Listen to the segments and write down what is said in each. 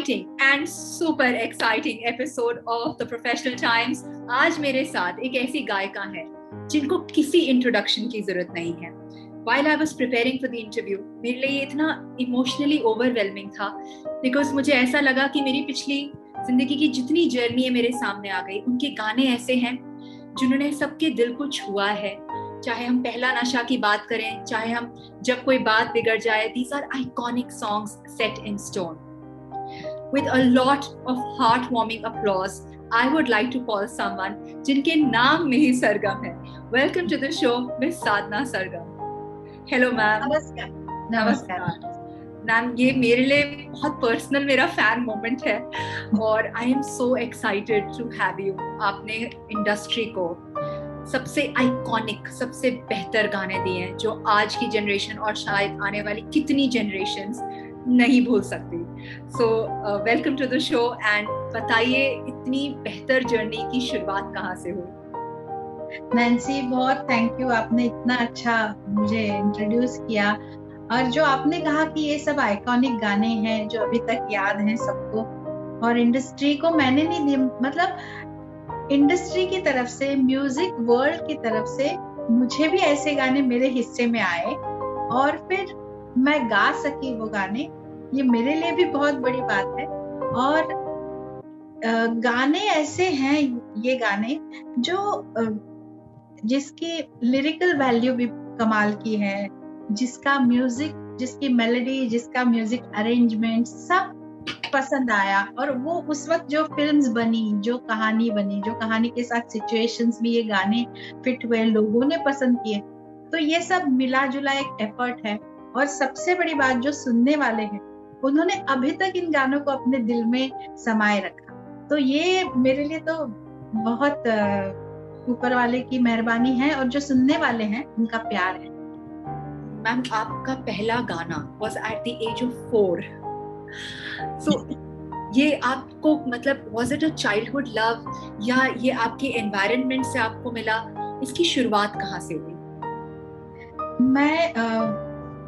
exciting and super exciting episode of the Professional Times. आज मेरे साथ एक ऐसी गायिका है जिनको किसी इंट्रोडक्शन की जरूरत नहीं है. While I was preparing for the interview, मेरे लिए ये इतना emotionally overwhelming था because मुझे ऐसा लगा कि मेरी पिछली जिंदगी की जितनी जर्नी है मेरे सामने आ गई. उनके गाने ऐसे हैं जिन्होंने सबके दिल को छुआ है. चाहे हम पहला नशा की बात करें, चाहे हम जब कोई बात बिगड़ जाए, these are iconic songs set in stone. With a lot of heartwarming applause, I would like to call someone जिनके नाम में ही सरगम है. Welcome to the show, Miss Sadhna Sargam. Hello ma'am. नमस्कार. मैम, ये मेरे लिए बहुत पर्सनल मेरा फैन मोमेंट है और I am so excited to have you. आपने इंडस्ट्री को सबसे आइकॉनिक, सबसे बेहतर गाने दिए हैं जो आज की जनरेशन और शायद आने वाली कितनी जनरेशंस नहीं भूल सकती. So welcome to the show and बताइए इतनी बेहतर जर्नी की शुरुआत कहाँ से हुई? नैन्सी, बहुत थैंक यू, आपने इतना अच्छा मुझे इंट्रोड्यूस किया. और जो आपने कहा कि ये सब आइकॉनिक गाने हैं जो अभी तक याद हैं सबको, और इंडस्ट्री को मैंने नहीं दी, मतलब इंडस्ट्री की तरफ से, म्यूजिक वर्ल्ड की तरफ से मुझे भी ऐसे गाने मेरे हिस्से में आए और फिर मैं गा सकी वो गाने, ये मेरे लिए भी बहुत बड़ी बात है. और गाने ऐसे हैं, ये गाने जो जिसकी लिरिकल वैल्यू भी कमाल की है, जिसका म्यूजिक, जिसकी मेलोडी, जिसका म्यूजिक अरेंजमेंट सब पसंद आया. और वो उस वक्त जो फिल्म्स बनी, जो कहानी बनी, जो कहानी के साथ सिचुएशंस में ये गाने फिट हुए, लोगों ने पसंद किए, तो ये सब मिला जुला एक एफर्ट है. और सबसे बड़ी बात, जो सुनने वाले हैं उन्होंने अभी तक इन गानों को अपने दिल में समाये रखा, तो ये मेरे लिए तो बहुत ऊपर वाले की मेहरबानी है और जो सुनने वाले हैं उनका प्यार है. मैम, आपका पहला गाना was at the age of 4. So ये आपको, मतलब was it a childhood love या ये आपके environment से आपको मिला? इसकी शुरुआत कहाँ से हुई? मैं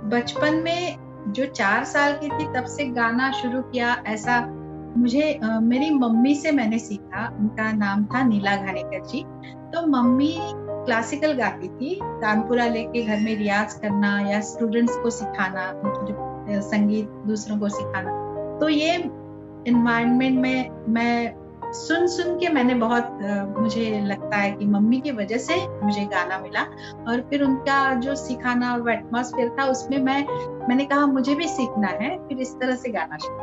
बचपन में जो 4 साल की थी तब से गाना शुरू किया. ऐसा मुझे मेरी मम्मी से मैंने सीखा. उनका नाम था नीला घाणेकर जी. तो मम्मी क्लासिकल गाती थी, तानपुरा लेके घर में रियाज करना या स्टूडेंट्स को सिखाना, जो संगीत दूसरों को सिखाना. तो ये एनवायरनमेंट में मैं सुन के मैंने बहुत, मुझे लगता है कि मम्मी की वजह से मुझे गाना मिला. और फिर उनका जो सिखाना और वो एटमॉस्फेयर था, उसमें मैंने कहा मुझे भी सीखना है. फिर इस तरह से गाना शुरू,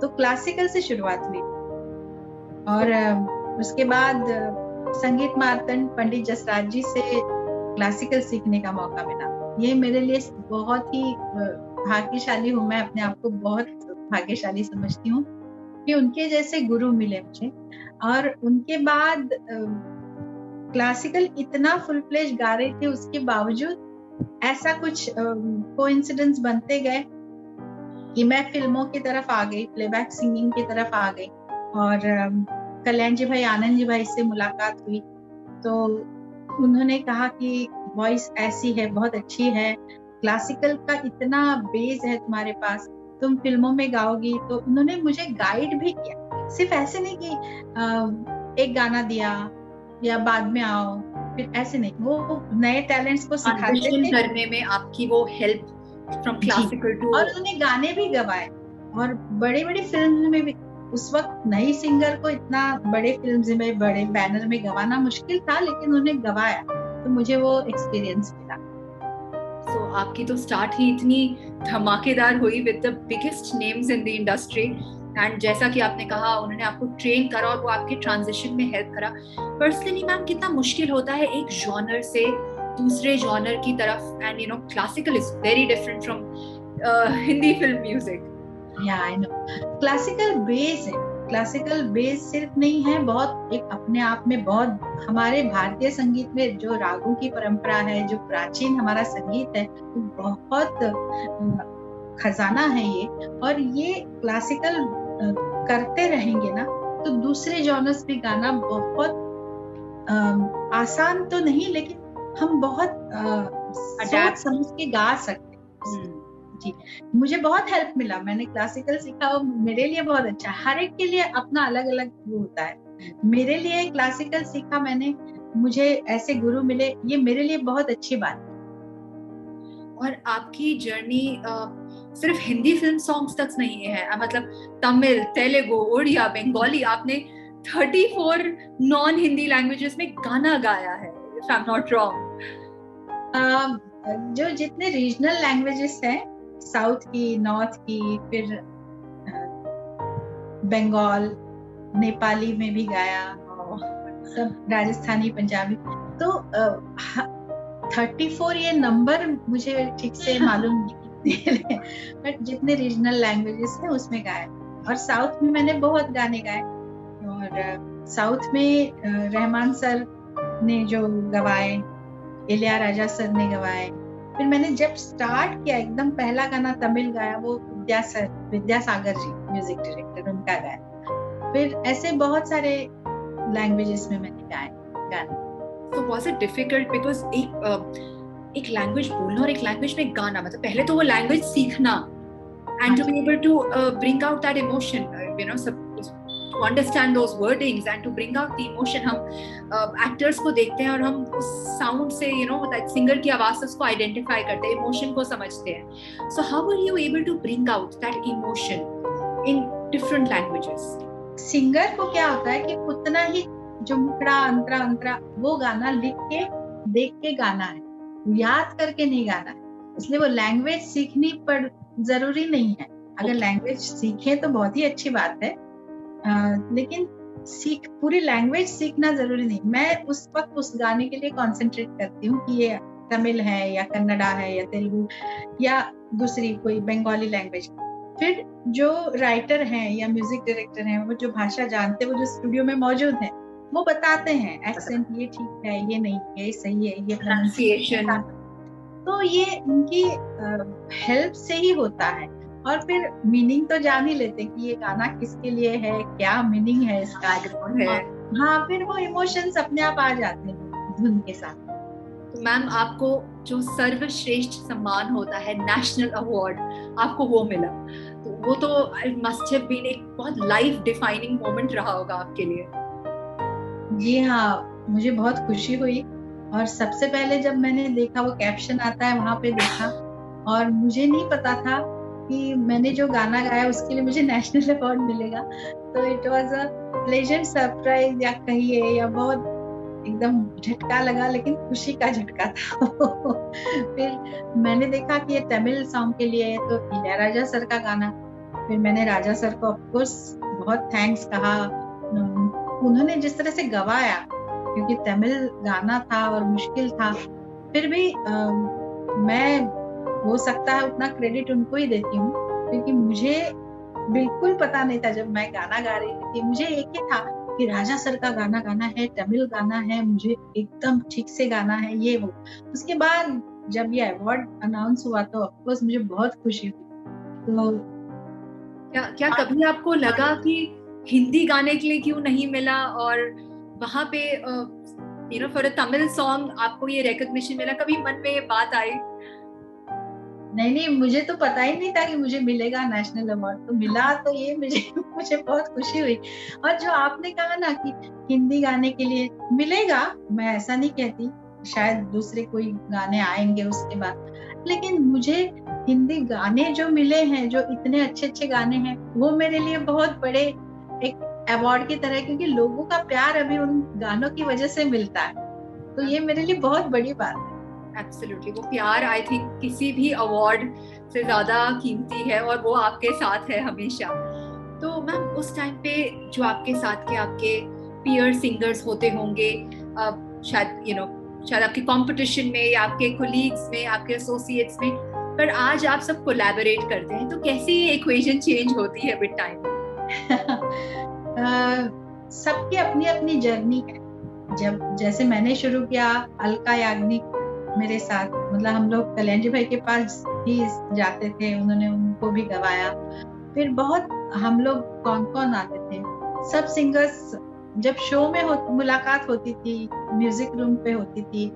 तो क्लासिकल से शुरुआत हुई. और उसके बाद संगीत मार्तंड पंडित जसराज जी से क्लासिकल सीखने का मौका मिला. ये मेरे लिए बहुत ही भाग्यशाली हूँ. मैं अपने आप को बहुत भाग्यशाली समझती हूँ कि उनके जैसे गुरु मिले मुझे. और उनके बाद क्लासिकल इतना फुल फ्लेज गा रही थी, उसके बावजूद ऐसा कुछ कोइंसिडेंस बनते गए कि मैं फिल्मों की तरफ आ गई, प्लेबैक सिंगिंग की तरफ आ गई. और कल्याण जी भाई, आनंद जी भाई से मुलाकात हुई, तो उन्होंने कहा कि वॉइस ऐसी है, बहुत अच्छी है, क्लासिकल का इतना बेस है तुम्हारे पास, तुम फिल्मों में गाओगी. तो उन्होंने मुझे गाइड भी किया. सिर्फ ऐसे नहीं कि एक गाना दिया या बाद में आओ, फिर ऐसे नहीं. वो नए टैलेंट्स को सिखाते थे करने में आपकी वो हेल्प फ्रॉम क्लासिकल टू. और उन्होंने गाने भी गवाए और बड़ी बड़ी फिल्म में भी. उस वक्त नई सिंगर को इतना बड़े फिल्म्स में, बड़े बैनर में गवाना मुश्किल था, लेकिन उन्होंने गवाया, तो मुझे वो एक्सपीरियंस मिला. So, आपकी तो स्टार्ट ही इतनी धमाकेदार हुई with the biggest names in the industry. And जैसा कि आपने कहा, उन्होंने आपको ट्रेन करा और वो आपके ट्रांजिशन में हेल्प करा. पर्सनली मैम, कितना मुश्किल होता है एक जॉनर से दूसरे जॉनर की तरफ. And you know, classical is very different from Hindi film music. या आई नो, क्लासिकल बेस है. क्लासिकल बेस सिर्फ नहीं है, बहुत एक अपने आप में बहुत, हमारे भारतीय संगीत में जो रागों की परंपरा है, जो प्राचीन हमारा संगीत है, वो बहुत खजाना है ये. और ये क्लासिकल करते रहेंगे ना, तो दूसरे जॉनर्स भी गाना बहुत आसान तो नहीं, लेकिन हम बहुत सोच समझ के गा सकते हैं. जी, मुझे बहुत हेल्प मिला। मैंने क्लासिकल सीखा और मेरे लिए बहुत अच्छा। हर एक के लिए अपना अलग अलग वो होता है। मेरे लिए क्लासिकल सीखा मैंने, मुझे ऐसे गुरु मिले, ये मेरे लिए बहुत अच्छी बात है। और आपकी जर्नी सिर्फ हिंदी फिल्म सॉन्ग्स तक नहीं है, मतलब तमिल, तेलुगु, उड़िया, बंगाली, आपने 34 नॉन हिंदी लैंग्वेजेस में गाना गाया है, if I am not wrong. जो जितने रीजनल लैंग्वेजेस हैं, साउथ की, नॉर्थ की, फिर बंगाल, नेपाली में भी गाया, सब राजस्थानी, पंजाबी, तो 34 ये नंबर मुझे ठीक से मालूम नहीं, बट जितने रीजनल लैंग्वेजेस हैं उसमें गाया। और साउथ में मैंने बहुत गाने गाए, और साउथ में रहमान सर ने जो गवाए, इलैयाराजा सर ने गवाए। फिर मैंने जब स्टार्ट किया, एकदम पहला गाना तमिल गाया, वो विद्यासागर जी म्यूजिक डायरेक्टर, उनका गाया। फिर ऐसे बहुत सारे लैंग्वेजेस में मैंने गाए गाने। So was it difficult because एक लैंग्वेज बोलना और एक लैंग्वेज में गाना, मतलब पहले तो वो लैंग्वेज सीखना and to be able to bring out that emotion, you know, to understand those wordings and to bring out the emotion. हम एक्टर्स को देखते हैं और हम उस साउंड से, you know, सिंगर की आवाज से उसको आइडेंटिफाई करते हैं, इमोशन को समझते हैं। So how were you able to bring out that emotion in different languages? Singer को क्या होता है कि उतना ही जो मुखड़ा, अंतरा अंतरा, वो गाना लिख के, देख के गाना है, याद करके नहीं गाना है। इसलिए वो लैंग्वेज सीखनी पड़ जरूरी नहीं है। अगर लैंग्वेज सीखे तो बहुत ही अच्छी बात है, लेकिन पूरी लैंग्वेज सीखना जरूरी नहीं। मैं उस वक्त उस गाने के लिए कंसंट्रेट करती हूँ कि ये तमिल है या कन्नड़ा है या तेलुगु या दूसरी कोई बंगाली लैंग्वेज। फिर जो राइटर हैं या म्यूजिक डायरेक्टर हैं, वो जो भाषा जानते हैं, वो जो स्टूडियो में मौजूद हैं, वो बताते हैं एक्सेंट ये ठीक है, ये नहीं है, ये सही है, ये प्रोनाउंसिएशन। तो ये उनकी हेल्प से ही होता है। और फिर मीनिंग तो जान ही लेते कि ये गाना किसके लिए है, क्या मीनिंग है इसका है। हाँ, फिर वो इमोशंस अपने आप आ जाते हैं धुन के साथ। तो मैम, आपको जो सर्वश्रेष्ठ सम्मान होता है, नेशनल अवार्ड, आपको वो मिला, तो वो तो मस्ट हैव बीन एक बहुत लाइफ डिफाइनिंग मोमेंट रहा होगा आपके लिए। जी हाँ, मुझे बहुत खुशी हुई। और सबसे पहले जब मैंने देखा, वो कैप्शन आता है वहां पे देखा, और मुझे नहीं पता था कि मैंने जो गाना गाया उसके लिए मुझे नेशनल अवार्ड मिलेगा। तो it was a pleasant surprise, या कहिए, या बहुत एकदम झटका लगा, लेकिन खुशी का झटका था। फिर मैंने देखा कि ये तमिल सॉन्ग के लिए है, तो इलैयाराजा सर का गाना। फिर मैंने राजा सर को ऑफ कोर्स बहुत थैंक्स कहा। उन्होंने जिस तरह से गवाया, क्योंकि तमिल गाना था और मुश्किल था, फिर भी मैं हो सकता है उतना क्रेडिट उनको ही देती हूँ, क्योंकि मुझे बिल्कुल पता नहीं था जब मैं गाना गा रही थी। मुझे एक ही था कि राजा सर का गाना गाना है, तमिल गाना है, मुझे एकदम ठीक से गाना है, ये वो। उसके बाद जब ये अवार्ड अनाउंस हुआ तो ऑफ कोर्स मुझे बहुत खुशी हुई। तो क्या कभी आपको लगा कि हिंदी गाने के लिए क्यों नहीं मिला, और वहां पे you know for a Tamil song आपको ये रिकॉग्निशन मिला? कभी मन में ये बात आई? नहीं, मुझे तो पता ही नहीं था कि मुझे मिलेगा नेशनल अवार्ड। तो मिला तो ये मुझे बहुत खुशी हुई। और जो आपने कहा ना कि हिंदी गाने के लिए मिलेगा, मैं ऐसा नहीं कहती, शायद दूसरे कोई गाने आएंगे उसके बाद, लेकिन मुझे हिंदी गाने जो मिले हैं, जो इतने अच्छे अच्छे गाने हैं, वो मेरे लिए बहुत बड़े एक अवार्ड की तरह, क्योंकि लोगों का प्यार अभी उन गानों की वजह से मिलता है। तो ये मेरे लिए बहुत बड़ी बात है। एब्सोल्युटली, वो प्यार आई थिंक किसी भी अवार्ड से ज्यादा कीमती है, और वो आपके साथ है हमेशा। तो मैम, उस टाइम पे जो आपके साथ के आपके पीयर सिंगर्स होते होंगे, शायद यू नो शायद आपके कंपटीशन में या आपके कोलीग्स में, आपके एसोसिएट्स में, पर आज आप सब कोलैबोरेट करते हैं, तो कैसे ये इक्वेशन चेंज होती है विद टाइम? सबकी अपनी अपनी जर्नी है। जब जैसे मैंने शुरू किया, अलका याग्निक मेरे साथ, मतलब हम लोग कल्याण जी भाई के पास ही जाते थे, उन्होंने उनको भी गवाया। फिर बहुत हम लोग कौन कौन आते थे, सब सिंगर्स जब शो में मुलाकात होती थी, म्यूजिक रूम पे होती थी,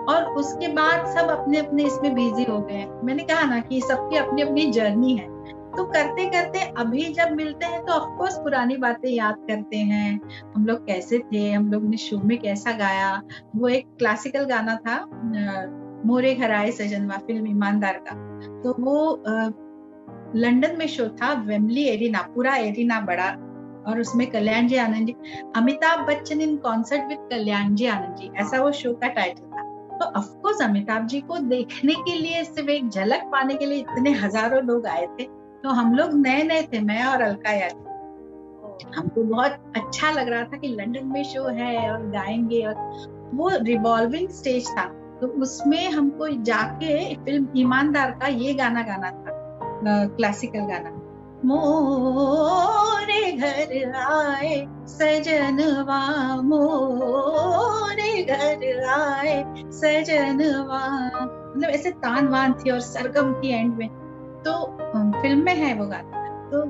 और उसके बाद सब अपने अपने इसमें बिजी हो गए। मैंने कहा ना कि सबकी अपनी अपनी जर्नी है, तो करते करते अभी जब मिलते हैं तो ऑफ कोर्स पुरानी बातें याद करते हैं, हम लोग कैसे थे, हम लोग ने शो में कैसा गाया। वो एक क्लासिकल गाना था, मोरे घर आए सजनवा, फिल्म ईमानदार का। तो वो लंदन में शो था, वेम्बली एरिना, पूरा एरिना बड़ा, और उसमें Kalyan ji Anand ji, Amitabh Bachchan in concert with Kalyan ji Anand ji, ऐसा वो शो का टाइटल था। तो ऑफ कोर्स अमिताभ जी को देखने के लिए, सिर्फ एक झलक पाने के लिए इतने हजारों लोग आए थे। तो हम लोग नए नए थे, मैं और अलका याग्निक, हमको बहुत अच्छा लग रहा था कि लंदन में शो है और गाएंगे, और वो रिवॉल्विंग स्टेज था। तो उसमें हमको जाके फिल्म ईमानदार का ये गाना गाना था, क्लासिकल गाना, मोरे घर आए सजनवा, मोरे घर आए सजनवा, मतलब ऐसे तान वान थी और सरगम थी एंड में। तो फिल्म में है वो गाना। तो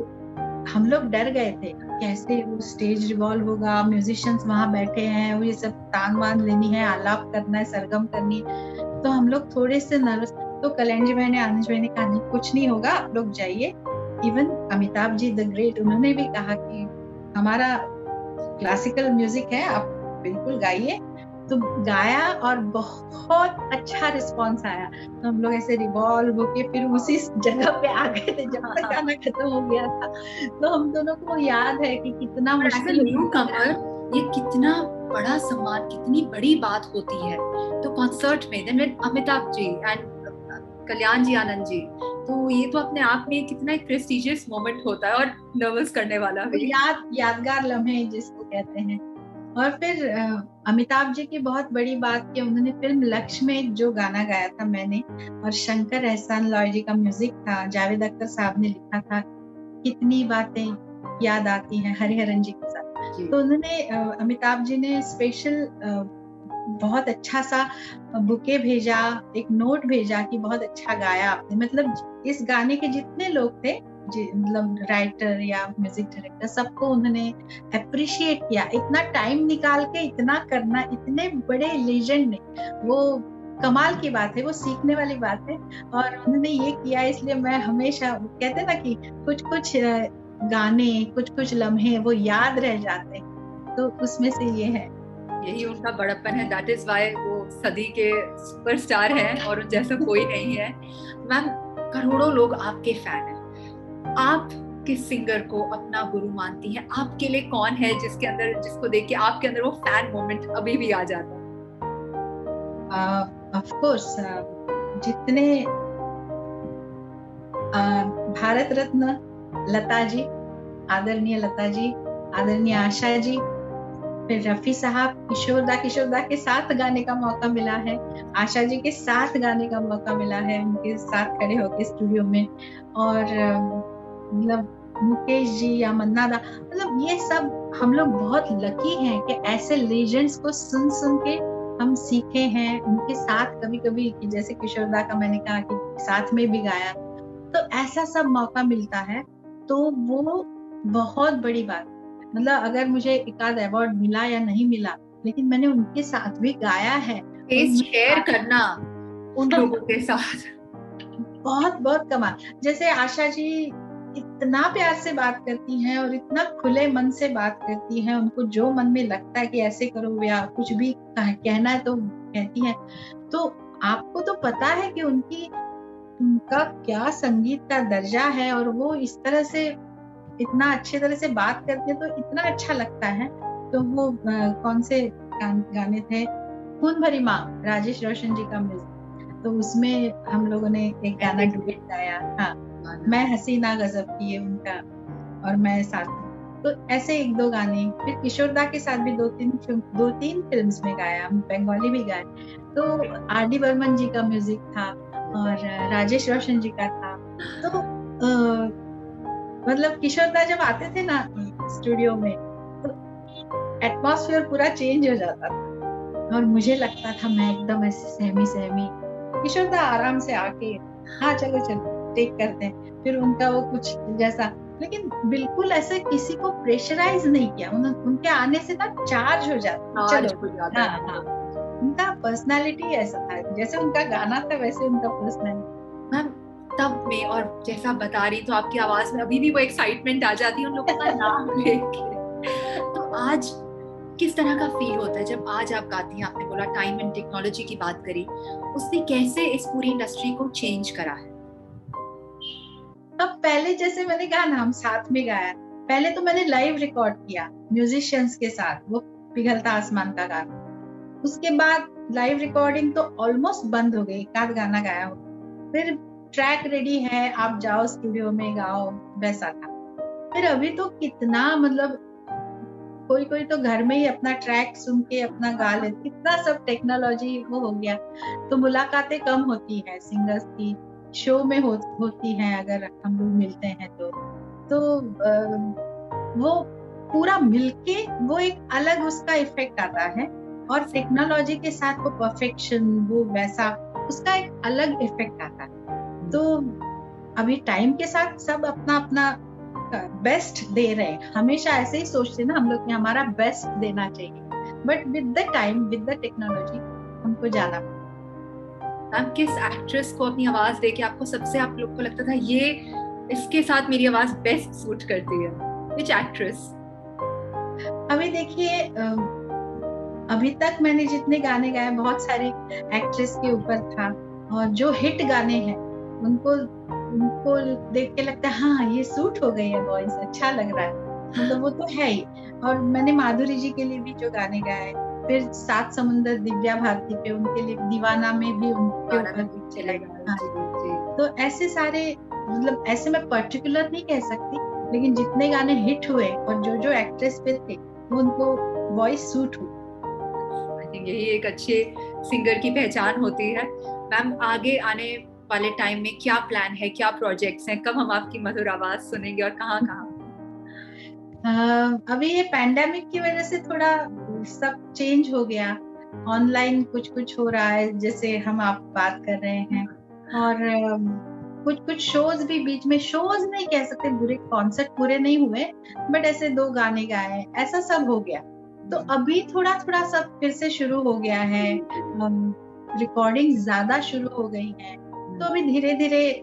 हम लोग डर गए थे कैसे वो स्टेज रिवॉल्व होगा, म्यूजिशियंस वहां बैठे हैं, वो ये सब तान वान लेनी है, आलाप करना है, सरगम करनी है, तो हम लोग थोड़े से नर्वस। तो कल्याण जी भाई ने, आनंद भाई ने कहा नहीं कुछ नहीं होगा, आप लोग जाइए। Even Amitabh ji the great, उन्होंने भी कहा कि हमारा क्लासिकल म्यूजिक है, आप बिल्कुल गाइए। तो गाया और बहुत अच्छा रिस्पॉन्स आया। तो हम लोग ऐसे रिवॉल्व होके फिर उसी जगह पे आ गए थे जब तक गाना खत्म हो गया था। तो हम दोनों को याद है कि कितना मुश्किल ये कितना बड़ा सम्मान, कितनी बड़ी बात होती है। तो कॉन्सर्ट में देन अमिताभ जी एंड कल्याण जी आनंद जी, तो ये तो अपने आप में कितना एक प्रेस्टिजियस मोमेंट होता है और नर्वस करने वाला भी। यादगार लम्हे जिसको कहते हैं। और फिर अमिताभ जी की बहुत बड़ी बात कि उन्होंने फिल्म लक्ष्य में जो गाना गाया था मैंने, और शंकर एहसान लॉय जी का म्यूजिक था, जावेद अख्तर साहब ने लिखा था, कितनी बातें याद आती हैं, हरिहरन जी के साथ। तो उन्होंने अमिताभ जी ने स्पेशल बहुत अच्छा सा बुके भेजा, एक नोट भेजा कि बहुत अच्छा गाया आपने। मतलब इस गाने के जितने लोग थे, मतलब राइटर या म्यूजिक डायरेक्टर, सबको उन्होंने अप्रिशिएट किया। इतना टाइम निकाल के इतना करना, इतने बड़े लेजेंड ने, वो कमाल की बात है, वो सीखने वाली बात है। और उन्होंने ये किया, इसलिए मैं हमेशा, कहते हैं ना कि कुछ कुछ गाने, कुछ कुछ लम्हे वो याद रह जाते हैं, तो उसमें से ये है। यही उनका बड़प्पन है, दैट इज व्हाई वो सदी के सुपरस्टार हैं और उन जैसा कोई नहीं है। मैम, करोड़ों लोग आपके फैन हैं, आप किस सिंगर को अपना गुरु मानती हैं? आपके लिए कौन है जिसके अंदर, जिसको देख के आपके अंदर वो फैन मोमेंट अभी भी आ जाता है? ऑफ कोर्स जितने भारत रत्न लता जी, आदरणीय लता जी, आदरणीय आशा जी, फिर रफी साहब, किशोरदा के साथ गाने का मौका मिला है, आशा जी के साथ गाने का मौका मिला है, उनके साथ खड़े होके स्टूडियो में। और मतलब मुकेश जी या मन्ना दा, मतलब ये सब हम लोग बहुत लकी हैं कि ऐसे लेजेंड्स को सुन सुन के हम सीखे हैं, उनके साथ कभी कभी, जैसे किशोरदा का मैंने कहा कि साथ में भी गाया, तो ऐसा सब मौका मिलता है, तो वो बहुत बड़ी बात। मतलब अगर मुझे एक आध अवार्ड मिला या नहीं मिला, लेकिन मैंने उनके साथ भी गाया है, शेयर करना उन लोगों के साथ बहुत बहुत कमाल। जैसे आशा जी इतना प्यार से बात करती हैं और इतना खुले मन से बात करती हैं, उनको जो मन में लगता है कि ऐसे करो या कुछ भी कहना है तो कहती हैं। तो आपको तो पता है कि उनका क्या संगीत का दर्जा है, और वो इस तरह से इतना अच्छे तरह से बात करते हैं, तो इतना अच्छा लगता है। तो वो कौन से गाने थे, खून भरी माँ, राजेश रोशन जी का म्यूजिक, तो उसमें हम लोगों ने एक गाना डुएट गाया। हाँ, मैं हसीना गजब की है उनका, और मैं साथ में। तो ऐसे एक दो गाने, फिर किशोरदा के साथ भी दो तीन फिल्म्स में गाया, बंगाली भी गाए। तो आर.डी. बर्मन जी का म्यूजिक था और राजेश रोशन जी का था। तो मतलब किशोरदा जब आते थे ना स्टूडियो में, तो एटमॉस्फेयर पूरा चेंज हो जाता था, और मुझे लगता था मैं एकदम ऐसे सहमी, किशोरदा आराम से आके हाँ चलो टेक करते हैं। फिर उनका वो कुछ जैसा लेकिन बिल्कुल ऐसे किसी को प्रेशराइज नहीं किया, उनके आने से ना चार्ज हो जाता, चलो हाँ हाँ, उनका पर्सनालिटी ऐसा था, जैसे उनका गाना था वैसे उनका पर्सनालिटी। मैम तब में, और जैसा आप बता रही तो आपकी आवाज में अभी भी वो एक्साइटमेंट आ जाती है उन लोगों का नाम लेके। तो आज किस तरह का फील होता है जब आज आप गाती हैं? आपने बोला टाइम एंड टेक्नोलॉजी की बात करी, उसने कैसे इस पूरी इंडस्ट्री को चेंज करा है? अब पहले जैसे मैंने कहा ना, हम साथ में गाया, पहले तो मैंने लाइव रिकॉर्ड किया म्यूजिशियंस के साथ, वो पिघलता आसमान का गाना। उसके बाद लाइव रिकॉर्डिंग तो ऑलमोस्ट बंद हो गई, एक आध गाना गाया हो, फिर ट्रैक रेडी है, आप जाओ स्टूडियो में गाओ, वैसा था। फिर अभी तो कितना, मतलब कोई कोई तो घर में ही अपना ट्रैक सुन के अपना गा ले, कितना सब टेक्नोलॉजी वो हो गया। तो मुलाकातें कम होती है सिंगर्स की, शो में होती हैं अगर हम लोग मिलते हैं तो वो पूरा मिलके वो एक अलग उसका इफेक्ट आता है। और टेक्नोलॉजी के साथ वो परफेक्शन, वो वैसा उसका एक अलग इफेक्ट आता है। तो अभी टाइम के साथ सब अपना अपना बेस्ट दे रहे हैं, हमेशा ऐसे ही सोचते ना हम लोग कि हमारा बेस्ट देना चाहिए, but with the time with the technology हमको जाना। मैम किस एक्ट्रेस को अपनी आवाज देके आपको सबसे, आप लोग को लगता था ये इसके साथ मेरी आवाज बेस्ट सूट करती है? Which actress? अभी देखिए, अभी तक मैंने जितने गाने गाए बहुत सारी एक्ट्रेस के ऊपर था, और जो हिट गाने हैं उनको उनको देख के लगता है हाँ ये सूट हो गई है वॉइस, अच्छा लग रहा है, मतलब वो तो है ही। और मैंने माधुरी जी के लिए भी जो गाने गाए, फिर सात समुंदर दिव्या भारती पे, उनके लिए दीवाना में भी उनके ऊपर पिक्चर लगा। तो ऐसे सारे, मतलब ऐसे मैं पर्टिकुलर नहीं कह सकती, लेकिन जितने गाने हिट हुए और जो जो एक्ट्रेस पे थे वो उनको वॉइस सूट हुई। यही एक अच्छे सिंगर की पहचान होती है। मैम आगे आने वाले टाइम में क्या प्लान है, क्या प्रोजेक्ट्स हैं, कब हम आपकी मधुर आवाज सुनेंगे और कहाँ कहाँ? अभी ये पैंडेमिक की वजह से थोड़ा सब चेंज हो गया, ऑनलाइन कुछ कुछ हो रहा है जैसे हम आप बात कर रहे हैं, और कुछ कुछ शोज भी बीच में, शोज नहीं कह सकते, बुरे कॉन्सर्ट पूरे नहीं हुए, बट ऐसे 2 गाने गाए, ऐसा सब हो गया। तो अभी थोड़ा थोड़ा सब फिर से शुरू हो गया है, रिकॉर्डिंग ज्यादा शुरू हो गई है, तो अभी धीरे धीरे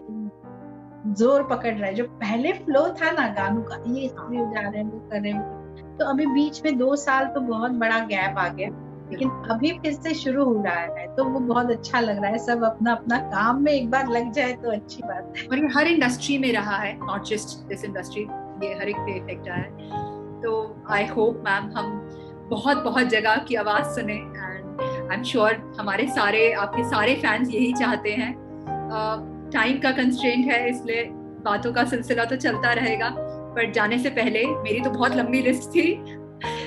जोर पकड़ रहा है। जो पहले फ्लो था ना गानों का, ये जा रहे हैं वो कर रहे हैं, तो अभी बीच में 2 साल तो बहुत बड़ा गैप आ गया, लेकिन अभी फिर से शुरू हो रहा है, तो वो बहुत अच्छा लग रहा है। सब अपना अपना काम में एक बार लग जाए तो अच्छी बात है। और ये हर इंडस्ट्री में रहा है, नॉट जस्ट दिस इंडस्ट्री, ये हर एक पे इफेक्ट आया है। तो आई होप मैम हम बहुत बहुत जगह की आवाज सुने, एंड आई एम श्योर हमारे सारे, आपके सारे फैंस यही चाहते हैं। टाइम का कंस्ट्रेंट है, इसलिए बातों का सिलसिला तो चलता रहेगा, पर जाने से पहले मेरी तो बहुत लंबी लिस्ट थी,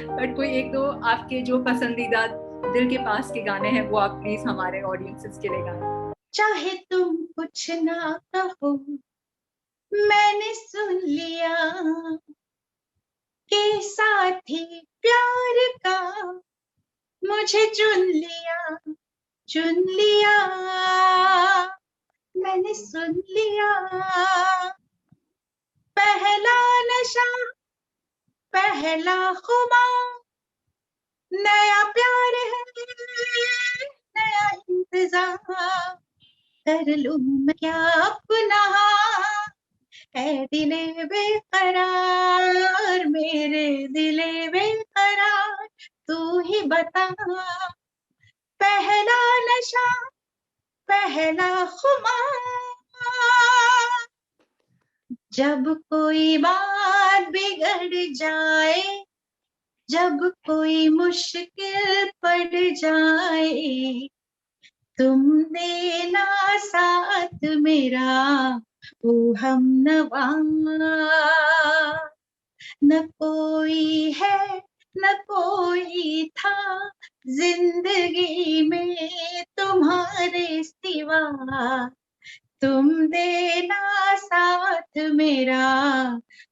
बट कोई एक दो आपके जो पसंदीदा दिल के पास के गाने हैं वो आप प्लीज हमारे ऑडियंसेस के लिए गाएं। चाहे तुम कुछ ना कहो, मैंने सुन लिया के साथी प्यार का मुझे चुन लिया, मैंने सुन लिया, पहला नशा पहला खुमार, नया प्यार है नया इंतजार, कर लूं मैं क्या अपना, है दिले बेकरार, मेरे दिले बेकरार, तू ही बता, पहला नशा पहला खुमार, जब कोई बात बिगड़ जाए, जब कोई मुश्किल पड़ जाए, तुम देना साथ मेरा, ओ हमनवा, न कोई है न कोई था जिंदगी में तुम्हारे सिवा, तुम देना साथ मेरा,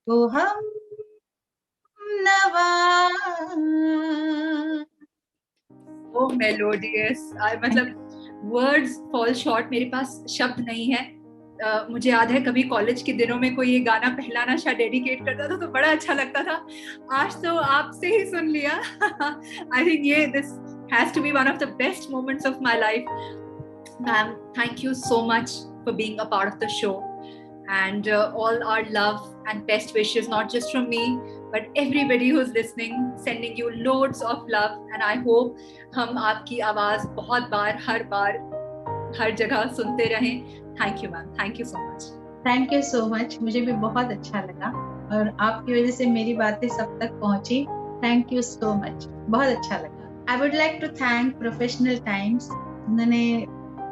ओ हम नवा। ओ मेलोडियस, मतलब वर्ड्स फॉल शॉर्ट, मेरे पास शब्द नहीं है मुझे याद है कभी कॉलेज के दिनों में कोई ये गाना पहला नशा डेडिकेट करता था तो बड़ा अच्छा लगता था. आज तो आपसे ही सुन लिया. आई थिंक ये this has to be one of the best moments of my life. Ma'am, thank you so much for being a part of the show, and all our love and best wishes, not just from me but everybody who's listening, sending you loads of love, and I hope हम आपकी आवाज बहुत बार हर जगह सुनते रहें. Thank you ma'am, thank you so much. Thank you so much, मुझे भी बहुत अच्छा लगा और आपकी वजह से मेरी बातें सब तक पहुंची. थैंक यू सो मच, बहुत अच्छा लगा. I would like to thank professional times. उन्होंने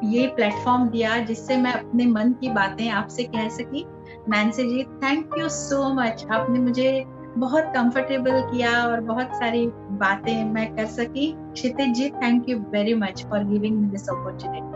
ये प्लेटफॉर्म दिया जिससे मैं अपने मन की बातें आपसे कह सकी. Nancy ji, thank you so much. आपने मुझे बहुत कंफर्टेबल किया और बहुत सारी बातें मैं कर सकी. Kshitij ji, thank you very much for giving me this opportunity.